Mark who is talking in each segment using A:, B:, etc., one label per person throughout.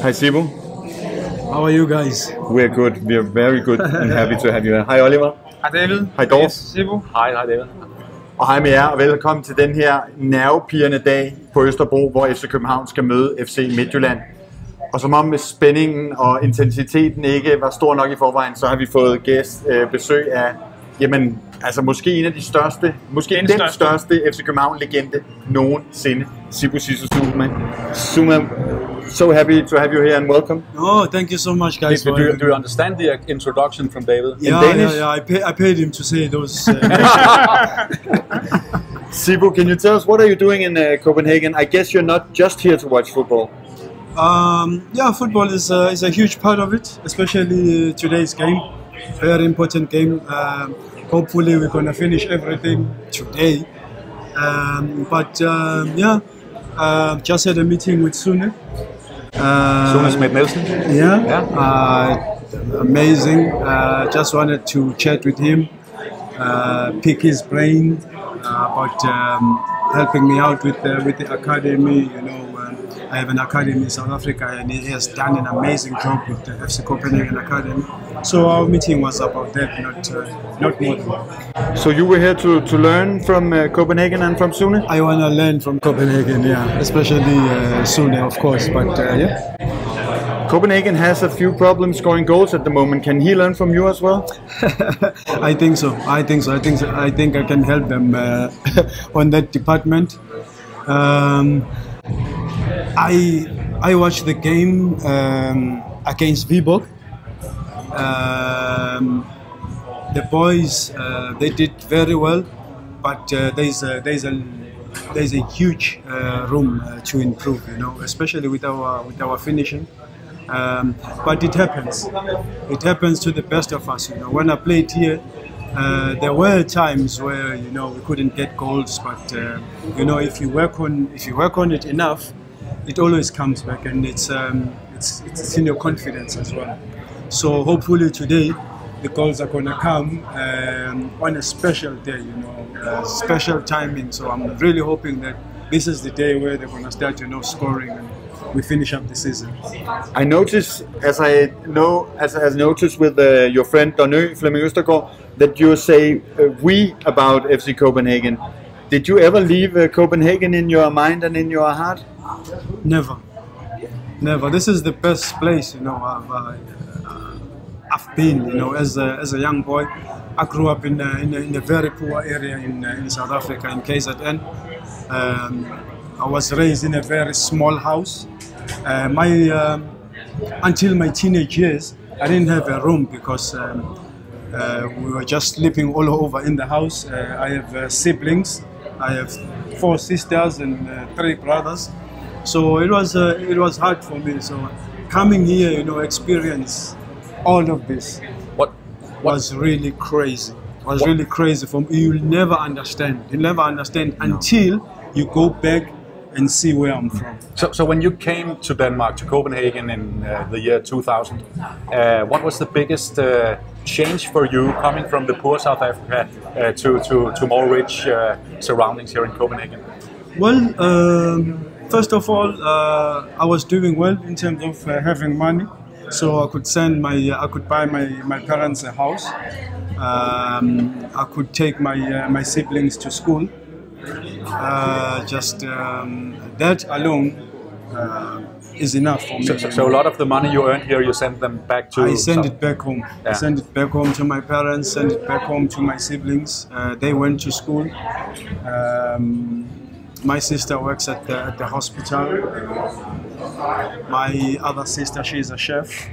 A: Hi Sibu.
B: How are you guys?
A: We're good. We're very good and happy to have you here. Hej Oliver.
C: Hej David.
A: Hej Dorf.
C: Yes, Sibu.
D: Hej David.
A: Og hej med jer, og velkommen til den her nervepirrende dag på Østerbro, hvor FC København skal møde FC Midtjylland. Og som om spændingen og intensiteten ikke var stor nok i forvejen, så har vi fået besøg af, jamen, altså måske en af de største, måske den største FC København-legende nogensinde, Sibusiso Zuma. So happy to have you here and welcome.
B: Oh, thank you so much, guys.
D: Do you understand the introduction from David?
B: Yeah,
A: in Danish?
B: Yeah. I paid him to say those.
A: Sibu, can you tell us what are you doing in Copenhagen? I guess you're not just here to watch football.
B: Yeah, football is a huge part of it, especially today's game. Very important game. Hopefully we're gonna finish everything today. Just had a meeting with Sune.
D: Nelson.
B: Yeah. Amazing. Just wanted to chat with him, pick his brain about helping me out with the academy. You know, I have an academy in South Africa, and he has done an amazing job with the FC Copenhagen Academy. So our meeting was about that, not more.
A: So you were here to learn from Copenhagen and from Sune?
B: I want to learn from Copenhagen, yeah, especially Sune, of course. But yeah.
A: Copenhagen has a few problems scoring goals at the moment. Can he learn from you as well?
B: I think so. I think I can help them on that department. I watched the game against Viborg. The boys they did very well, but there's a huge room to improve. You know, especially with our finishing. But it happens. It happens to the best of us. You know, when I played here, there were times where we couldn't get goals, but if you work on it enough, it always comes back, and it's in your confidence as well. So hopefully today the goals are gonna come on a special day, special timing. So I'm really hoping that this is the day where they're gonna start, scoring, and we finish up the season.
A: I noticed, as noticed with your friend Donø, Flemming Østergaard, that you say we about FC Copenhagen. Did you ever leave Copenhagen in your mind and in your heart?
B: Never. This is the best place, I've been, as a young boy. I grew up in a very poor area in South Africa, in KZN. I was raised in a very small house. Until my teenage years, I didn't have a room because we were just sleeping all over in the house. I have siblings. I have 4 sisters and 3 brothers. So it was hard for me. So coming here, experience all of this was really crazy. Really crazy for me. You'll never understand. You'll never understand until you go back and see where I'm from.
D: So when you came to Denmark, to Copenhagen in the year 2000, what was the biggest change for you coming from the poor South Africa to more rich surroundings here in Copenhagen?
B: Well, first of all, I was doing well in terms of having money, so I could buy my parents a house. I could take my siblings to school. That alone is enough for me.
D: So a lot of the money you earned here, you sent them back to...
B: I sent it back home. Yeah. I sent it back home to my parents, sent it back home to my siblings. They went to school. My sister works at the hospital. My other sister, she's a chef.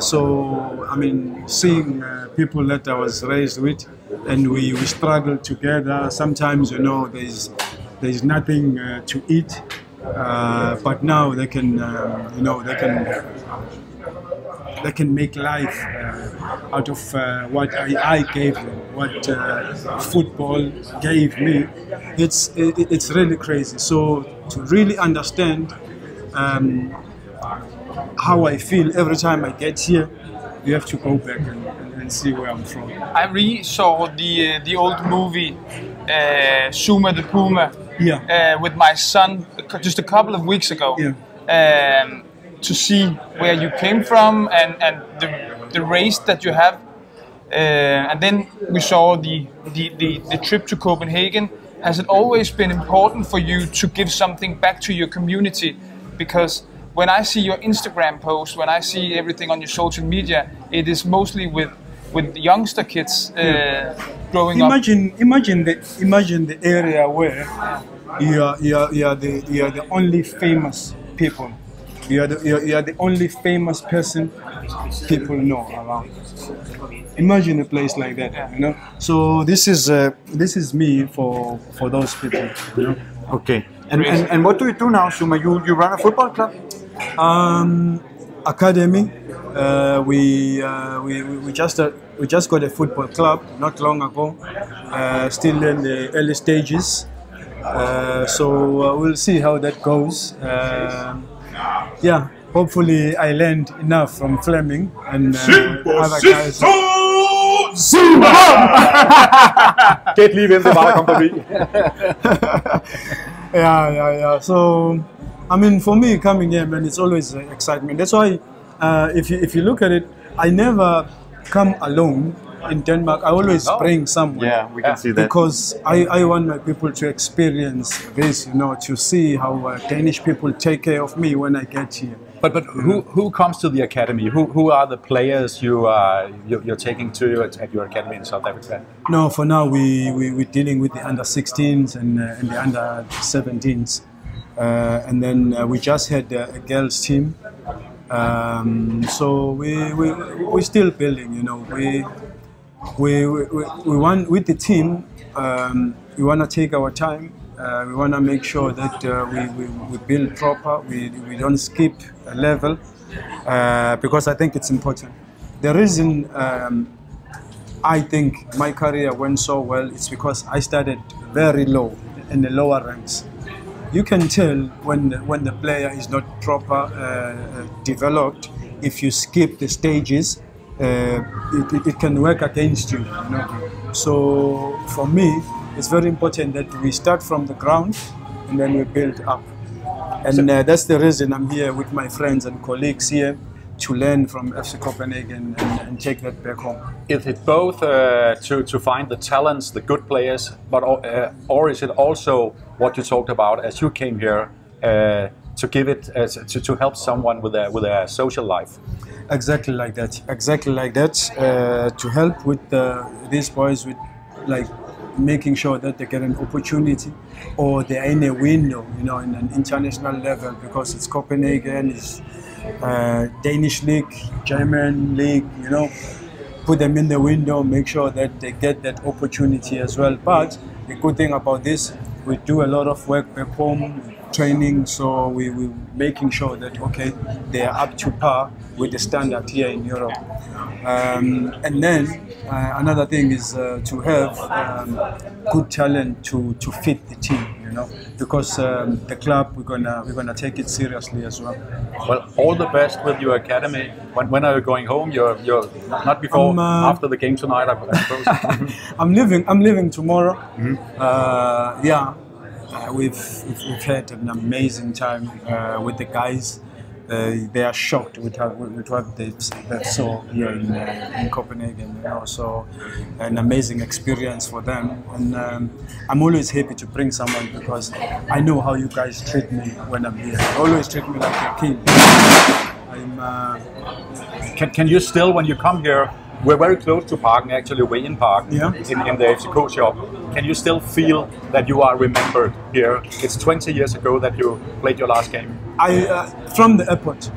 B: So, I mean, seeing people that I was raised with, and we struggle together. Sometimes, there's nothing to eat, but now they can, they can make life out of what I gave them, what football gave me. It's really crazy. So to really understand how I feel every time I get here, you have to go back and see where I'm from.
C: I re-saw the old movie Zuma the Puma with my son just a couple of weeks ago.
B: Yeah.
C: to see where you came from and the race that you have. And then we saw the trip to Copenhagen. Has it always been important for you to give something back to your community? Because when I see your Instagram posts, when I see everything on your social media, it is mostly with youngster kids growing up.
B: Imagine the area where you are the only famous people. You are the only famous person people know around. Imagine a place like that, you know. So this is me for those people, you know.
A: Okay. And what do you do now, Zuma? You run a football club?
B: Academy. We just got a football club not long ago. Still in the early stages. So we'll see how that goes. Yeah, hopefully I learned enough from Fleming and other guys.
D: Zuma! Gæt lige hvem det var, der kom forbi.
B: Yeah. So, I mean, for me coming here, man, it's always excitement. That's why, if you look at it, I never come alone in Denmark. I always bring someone.
A: Yeah, we can see that.
B: Because I want my people to experience this, you know, to see how Danish people take care of me when I get here.
D: But who comes to the academy? Who are the players you're taking to at your academy in South Africa?
B: No, for now we're dealing with the under 16s and the under 17s, and then we just had a girls team. So we're still building. You know, we want with the team. We want to take our time. We want to make sure that we build proper. We don't skip a level because I think it's important. The reason I think my career went so well is because I started very low in the lower ranks. You can tell when the player is not proper developed. If you skip the stages, it can work against you. You know? So for me, it's very important that we start from the ground and then we build up. And that's the reason I'm here with my friends and colleagues here to learn from FC Copenhagen and take that back home.
D: Is it both to find the talents, the good players, but or is it also what you talked about as you came here to give it to help someone with a social life?
B: Exactly like that. Exactly like that. To help with these boys with like making sure that they get an opportunity or they're in a window, you know, in an international level, because it's Copenhagen, it's Danish league, German league, you know, put them in the window, make sure that they get that opportunity as well. But the good thing about this, we do a lot of work back home, training, so we're making sure that, okay, they are up to par with the standard here in Europe. And then another thing is to have good talent to fit the team, you know, because the club, we're gonna take it seriously as well.
D: Well, all the best with your academy. When are you going home? You're not before, after the game tonight, I suppose.
B: I'm leaving tomorrow.
D: Mm-hmm.
B: Yeah. We've had an amazing time with the guys. They are shocked with what they saw here in Copenhagen. You know, so an amazing experience for them. And I'm always happy to bring someone because I know how you guys treat me when I'm here. You always treat me like a king.
D: Can you still, when you come here? We're very close to Parken, actually, way in Parken, in the FCK shop. Can you still feel that you are remembered here? It's 20 years ago that you played your last game.
B: From the airport,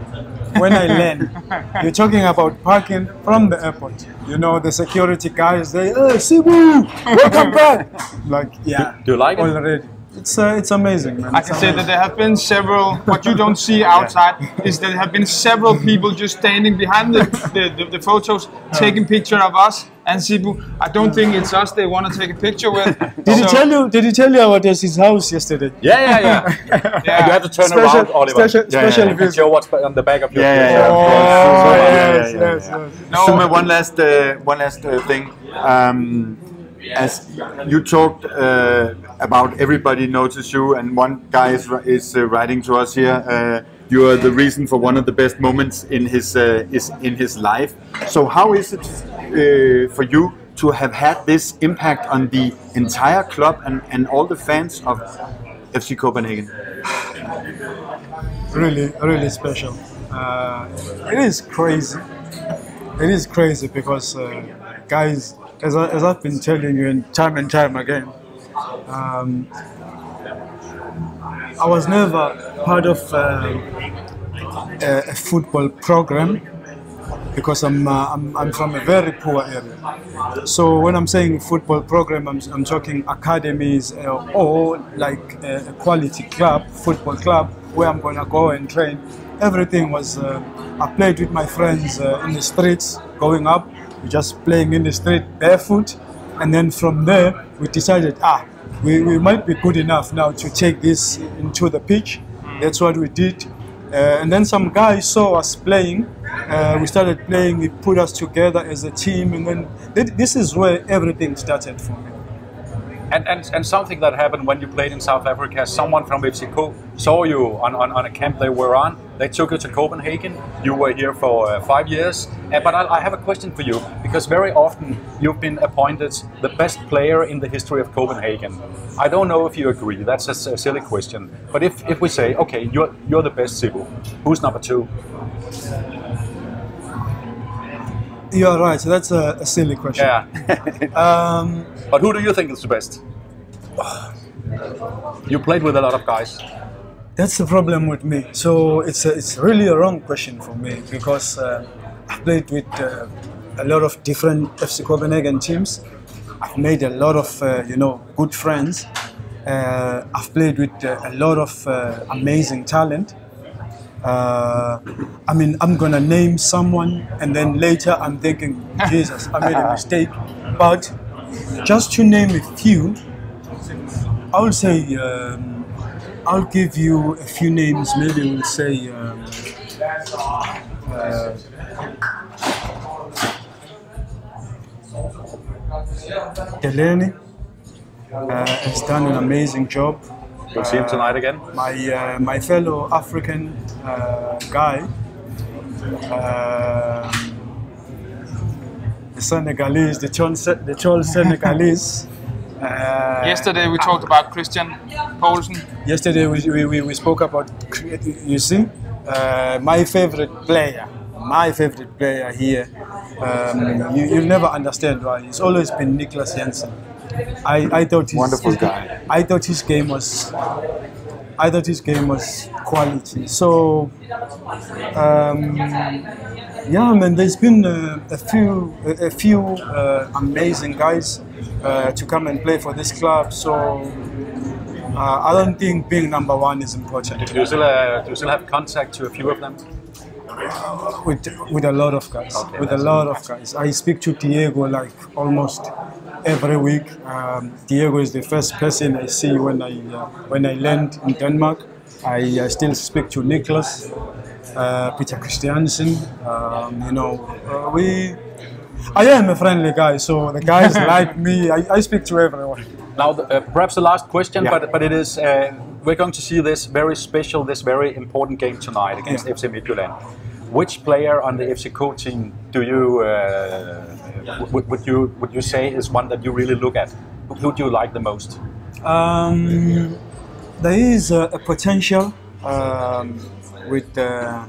B: when I land, you're talking about Parken from the airport. You know, the security guys, they, Sibu, welcome back. Like, yeah.
D: Do you like it?
B: Already. It's amazing, man.
C: I can say that there have been several, what you don't see outside is that there have been several people just standing behind the photos, taking picture of us and Sibu. I don't think it's us they want to take a picture with.
B: Did he tell you about his house yesterday?
D: Yeah. You have to turn around, Oliver.
B: Special visit.
D: Show what's on the back of your
B: Yes.
A: No, Zuma, one last thing. As you talked about everybody notice you, and one guy is writing to us here. You are the reason for one of the best moments in his life. So how is it for you to have had this impact on the entire club and all the fans of FC Copenhagen?
B: Really special. It is crazy. It is crazy because, guys, as I've been telling you time and time again, I was never part of a football program because I'm from a very poor area. So when I'm saying football program, I'm talking academies or like a quality club, football club, where I'm gonna go and train. Everything was, I played with my friends in the streets growing up, just playing in the street barefoot. And then from there, we decided, we might be good enough now to take this into the pitch. That's what we did. And then some guys saw us playing. We started playing, we put us together as a team. And then this is where everything started for me.
D: And something that happened when you played in South Africa, someone from FCK saw you on a camp they were on. They took you to Copenhagen. You were here for 5 years. But I have a question for you, because very often you've been appointed the best player in the history of Copenhagen. I don't know if you agree. That's a silly question. But if we say, okay, you're the best, Sibu, who's number 2?
B: You're right. So that's a silly question.
D: Yeah. But who do you think is the best? You played with a lot of guys.
B: That's the problem with me. So it's really a wrong question for me because I've played with a lot of different FC Copenhagen teams. I've made a lot of good friends. I've played with a lot of amazing talent. I mean, I'm gonna name someone, and then later I'm thinking, Jesus, I made a mistake. But just to name a few, I would say I'll give you a few names. Maybe we'll say Delaney has done an amazing job.
D: We'll see him tonight again.
B: My fellow African guy, the Senegalese, the tall Senegalese.
C: Yesterday we talked about Christian Poulsen.
B: Yesterday we spoke about, you see, my favorite player here. You'll never understand why. It's always been Niklas Jensen. I thought
A: wonderful guy.
B: I thought his game was quality. So yeah, man, there's been a few amazing guys to come and play for this club. So I don't think being number 1 is important.
D: Do you still have contact to a few of them?
B: With a lot of guys. Okay, with a lot of guys. I speak to Diego like almost every week. Diego is the first person I see when I land in Denmark. I still speak to Niklas, Peter Christiansen. I am a friendly guy, so the guys like me. I speak to everyone.
D: Now, perhaps the last question,
A: yeah.
D: but it is we're going to see this very special, this very important game tonight against FC Midtjylland. Which player on the FCK team do you would you say is one that you really look at? Who do you like the most?
B: There is a potential with the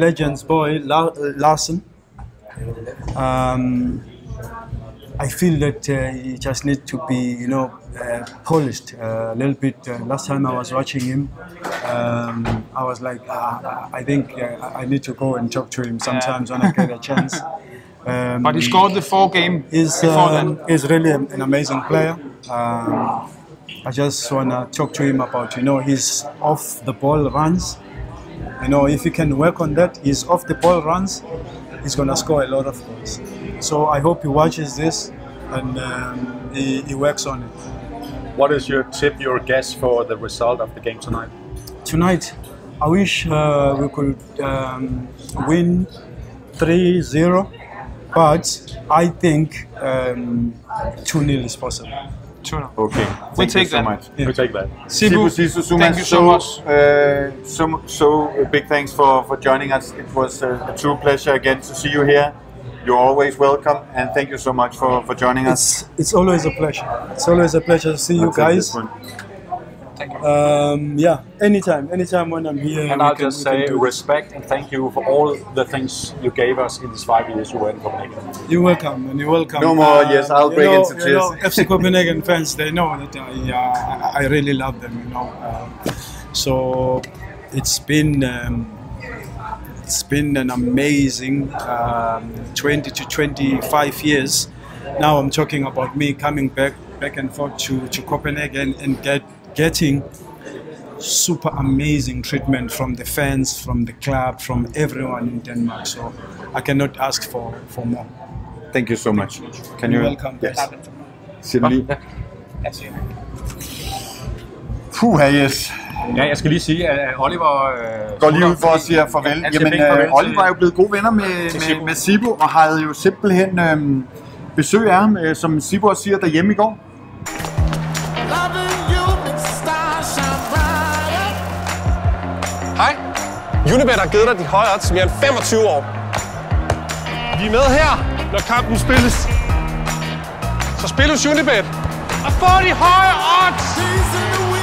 B: legend's boy Larsen. I feel that he just needs to be, polished a little bit. Last time I was watching him, I was like, I think I need to go and talk to him sometimes when I get a chance.
C: But he scored the 4 game before then.
B: He's really an amazing player. I just want to talk to him about, his off the ball runs. If he can work on that, his off the ball runs, he's going to score a lot of goals. So I hope he watches this and he works on it.
D: What is your tip, your guess for the result of the game tonight?
B: Tonight, I wish we could win 3-0, but I think 2-0 is possible.
C: tuna.
A: Okay.
C: We'll take
A: so
C: that.
A: much.
D: We take that.
A: Sibusiso Zuma,
C: thank you so much.
A: So big thanks for joining us. It was a true pleasure again to see you here. You're always welcome, and thank you so much for joining us.
B: It's always a pleasure. It's always a pleasure to see you guys.
C: Thank you.
B: Yeah, anytime when I'm here.
D: And I'll just say respect and thank you for all the things you gave us in these 5 years you were in Copenhagen.
B: You're welcome, and you're welcome.
A: No more, yes, I'll break into tears.
B: FC Copenhagen fans, they know that I really love them, so it's been an amazing 20 to 25 years. Now I'm talking about me coming back and forth to Copenhagen and getting super amazing treatment from the fans, from the club, from everyone in Denmark. So I cannot ask for more.
A: Thank you so much. Can you
B: welcome?
A: Yes. Siger lige. Yes.
D: Ja, jeg skal lige sige, at Oliver
A: går lige ud for at sige farvel. Jamen, Oliver er jo blevet gode venner med Sibu, og havde jo simpelthen besøg af ham, som Sibu også siger, derhjemme i går.
E: Hej. Unibet har givet dig de høje odds mere end 25 år. Vi er med her, når kampen spilles. Så spil hos Unibet og få de høje odds!